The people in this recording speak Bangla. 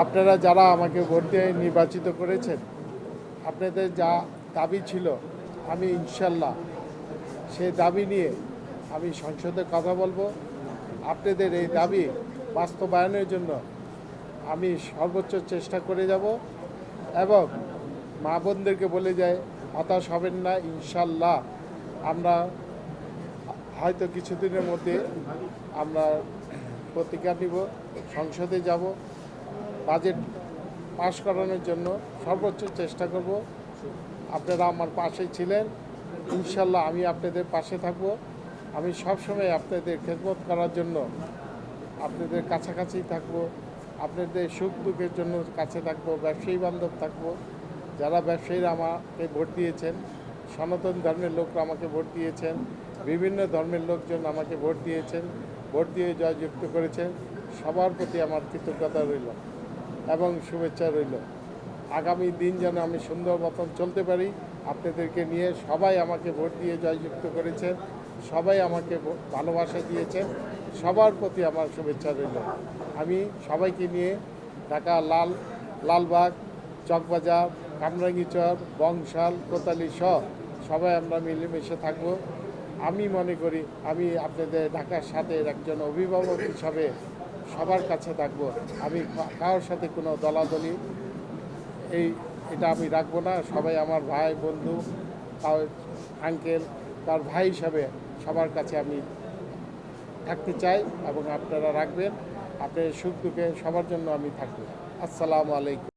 আপনারা যারা আমাকে ভোট দিয়ে নির্বাচিত করেছেন, আপনাদের যা দাবি ছিল, আমি ইনশাল্লাহ সেই দাবি নিয়ে আমি সংসদে কথা বলবো। আপনাদের এই দাবি বাস্তবায়নের জন্য আমি সর্বোচ্চ চেষ্টা করে যাব এবং মা বোনদেরকে বলে যাই, হতাশ হবেন না। ইনশাল্লাহ আমরা হয়তো কিছুদিনের মধ্যে আমরা প্রতিজ্ঞা নিব, সংসদে যাব, বাজেট পাশ করানোর জন্য সর্বোচ্চ চেষ্টা করব। আপনারা আমার পাশে ছিলেন, ইনশাল্লাহ আমি আপনাদের পাশে থাকব। আমি সবসময় আপনাদের খেদমত করার জন্য আপনাদের কাছাকাছি থাকব, আপনাদের সুখ দুঃখের জন্য কাছে থাকব, ব্যবসায়ী বান্ধব থাকব। যারা ব্যবসায়ীরা আমাকে ভোট দিয়েছেন, সনাতন ধর্মের লোকরা আমাকে ভোট দিয়েছেন, বিভিন্ন ধর্মের লোকজন আমাকে ভোট দিয়েছেন, ভোট দিয়ে জয়যুক্ত করেছেন, সবার প্রতি আমার কৃতজ্ঞতা রইল এবং শুভেচ্ছা রইল। আগামী দিন যেন আমি সুন্দর মতন চলতে পারি, আপনাদেরকে নিয়ে। সবাই আমাকে ভোট দিয়ে জয়যুক্ত করেছেন, সবাই আমাকে ভালোবাসা দিয়েছেন, সবার প্রতি আমার শুভেচ্ছা রইল। আমি সবাইকে নিয়ে ঢাকা লালবাগ, চকবাজার, কামরাঙ্গীচর, বংশাল, কোতালি সহ সবাই আমরা মিলেমিশে থাকব। আমি মনে করি আমি আপনাদের ঢাকার সাথে একজন অভিভাবক হিসাবে সবার কাছে থাকব। আমি কারোর সাথে কোনো দলাদলি এটা আমি রাখবো না। সবাই আমার ভাই, বন্ধু, আঙ্কেল, তার ভাই হিসাবে সবার কাছে আমি থাকতে চাই এবং আপনারা রাখবেন। আপনার সুখ দুঃখে সবার জন্য আমি থাকব। আসসালামু আলাইকুম।